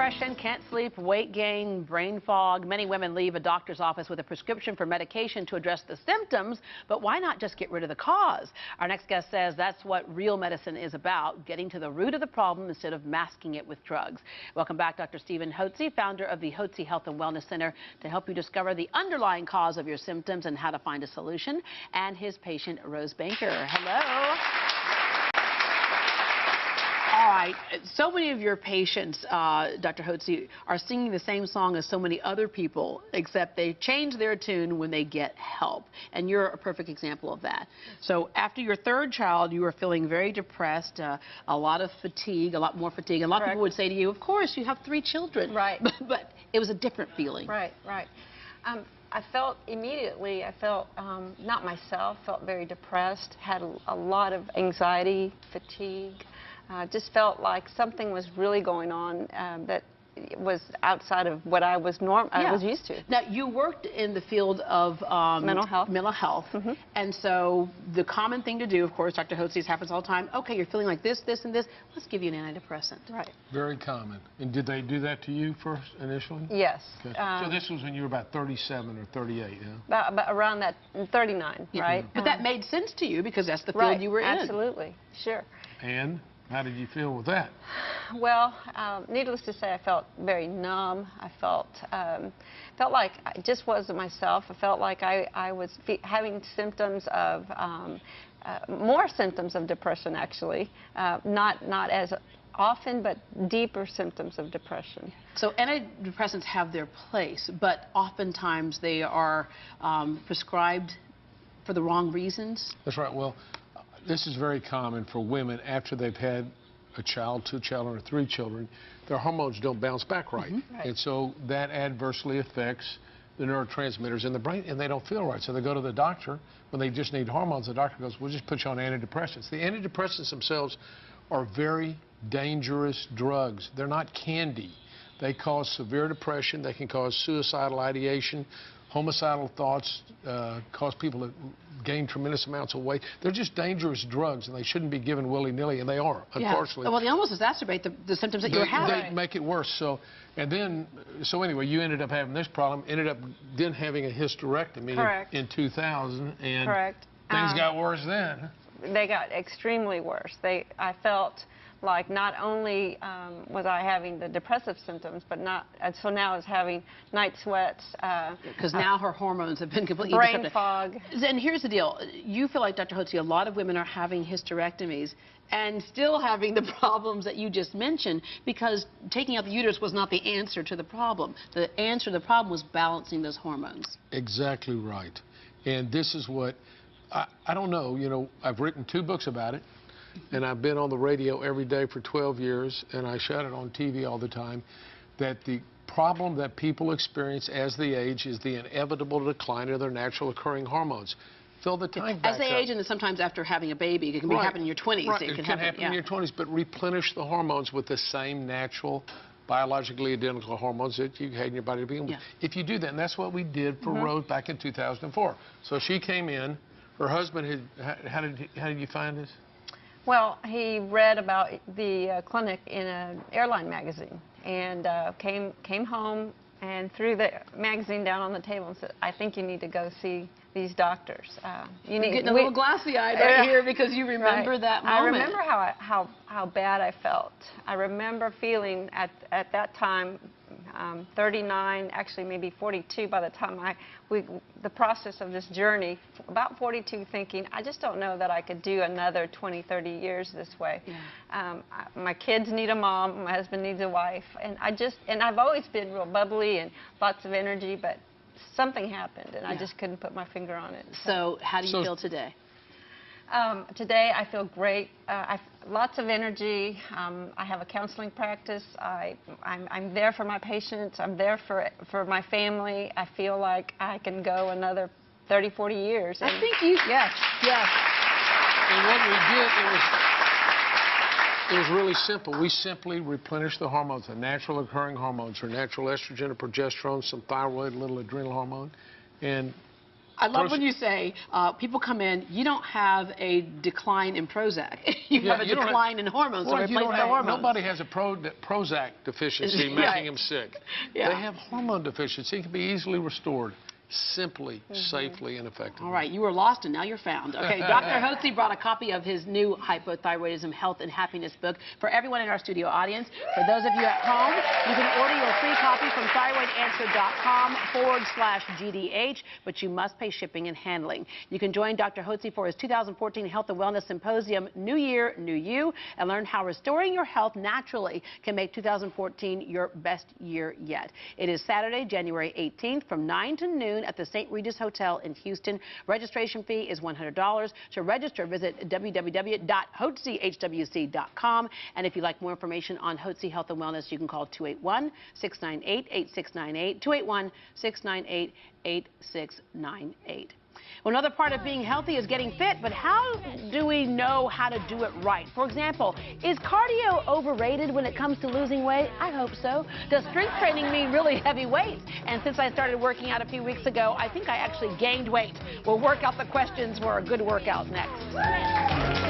depression, can't sleep, weight gain, brain fog. Many women leave a doctor's office with a prescription for medication to address the symptoms, but why not just get rid of the cause? Our next guest says that's what real medicine is about, getting to the root of the problem instead of masking it with drugs. Welcome back, Dr. Stephen KHOU, founder of the KHOU Health and Wellness Center, to help you discover the underlying cause of your symptoms and how to find a solution, and his patient, Rose Banker. Hello. All right, so many of your patients, Dr. KHOU, are singing the same song as so many other people, except they change their tune when they get help. And you're a perfect example of that. So after your third child, you were feeling very depressed, a lot of fatigue, a lot more fatigue. And a lot of people would say to you, of course, you have 3 children. Right. But it was a different feeling. Right, right. I felt immediately, not myself, felt very depressed, had a lot of anxiety, fatigue. Just felt like something was really going on that was outside of what I was used to. Now, you worked in the field of mental health. Mm-hmm. And so the common thing to do, of course, Dr. KHOU happens all the time. Okay, you're feeling like this, this, and this. Let's give you an antidepressant. Right. Very common. And did they do that to you first, initially? Yes. Okay. So this was when you were about 37 or 38, yeah? About around that, 39, yeah. right? But that made sense to you because that's the field you were in. Absolutely, sure. And how did you feel with that? Well, needless to say, I felt very numb. I felt like I just wasn't myself. I felt like I was having symptoms of, more symptoms of depression, actually. Not as often, but deeper symptoms of depression. So antidepressants have their place, but oftentimes they are prescribed for the wrong reasons. That's right. Well, this is very common for women after they've had a child, 2 children, or 3 children. Their hormones don't bounce back right. Mm-hmm. Right. And so that adversely affects the neurotransmitters in the brain, and they don't feel right. So they go to the doctor when they just need hormones. The doctor goes, we'll just put you on antidepressants. The antidepressants themselves are very dangerous drugs. They're not candy. They cause severe depression. They can cause suicidal ideation, homicidal thoughts, cause people to gain tremendous amounts of weight. They're just dangerous drugs, and they shouldn't be given willy-nilly, and they are, unfortunately. Yeah. Well, they almost exacerbate the symptoms that you were having. They make it worse. So anyway, you ended up having this problem, ended up then having a hysterectomy in 2000, and things got worse then. They got extremely worse. I felt like not only was I having the depressive symptoms, but so now I was having night sweats. Because now her hormones have been completely brain fog. And here's the deal. You feel like, Dr. KHOU, a lot of women are having hysterectomies and still having the problems that you just mentioned, because taking out the uterus was not the answer to the problem. The answer to the problem was balancing those hormones. Exactly right. And this is what, I don't know, you know, I've written 2 books about it. And I've been on the radio every day for 12 years, and I shout it on TV all the time, that the problem that people experience as they age is the inevitable decline of their natural occurring hormones. Fill the tank back as they up. age, and sometimes after having a baby, it can happen in your 20s. Right. It can happen in your 20s, but replenish the hormones with the same natural, biologically identical hormones that you had in your body to begin with. If you do that, and that's what we did for Rose back in 2004. So she came in, her husband how did you find this? Well, he read about the clinic in an airline magazine, and came home and threw the magazine down on the table and said, I think you need to go see these doctors. You're getting a little glassy-eyed right here because you remember that moment. I remember how bad I felt. I remember feeling at that time, 39, actually maybe 42 by the time the process of this journey, about 42, thinking, I just don't know that I could do another 20, 30 years this way. Yeah. My kids need a mom, my husband needs a wife, and I've always been real bubbly and lots of energy, but something happened, and I just couldn't put my finger on it. So how do you feel today? Today I feel great. Lots of energy. I have a counseling practice. I'm there for my patients. I'm there for my family. I feel like I can go another 30, 40 years. I think you... Yes. And what we did, it was really simple. We simply replenished the hormones, the natural occurring hormones, her natural estrogen and progesterone, some thyroid, a little adrenal hormone, and I love when you say, people come in, you don't have a decline in Prozac. You have a decline in hormones, so replace the hormones. Nobody has a Prozac deficiency making them sick. Yeah. They have hormone deficiency. It can be easily restored. Simply, safely, and effectively. All right, you were lost and now you're found. Okay, Dr. HOU brought a copy of his new Hypothyroidism Health and Happiness book for everyone in our studio audience. For those of you at home, you can order your free copy from thyroidanswer.com/GDH, but you must pay shipping and handling. You can join Dr. HOU for his 2014 Health and Wellness Symposium, New Year, New You, and learn how restoring your health naturally can make 2014 your best year yet. It is Saturday, January 18th from 9 to noon at the St. Regis Hotel in Houston. Registration fee is $100. To register, visit www.houc.com. And if you'd like more information on HOU Health and Wellness, you can call 281-698-8698, 281-698-8698. Well, another part of being healthy is getting fit, but how do we know how to do it right? For example, is cardio overrated when it comes to losing weight? I hope so. Does strength training mean really heavy weights? And since I started working out a few weeks ago, I think I actually gained weight. We'll work out the questions for a good workout next.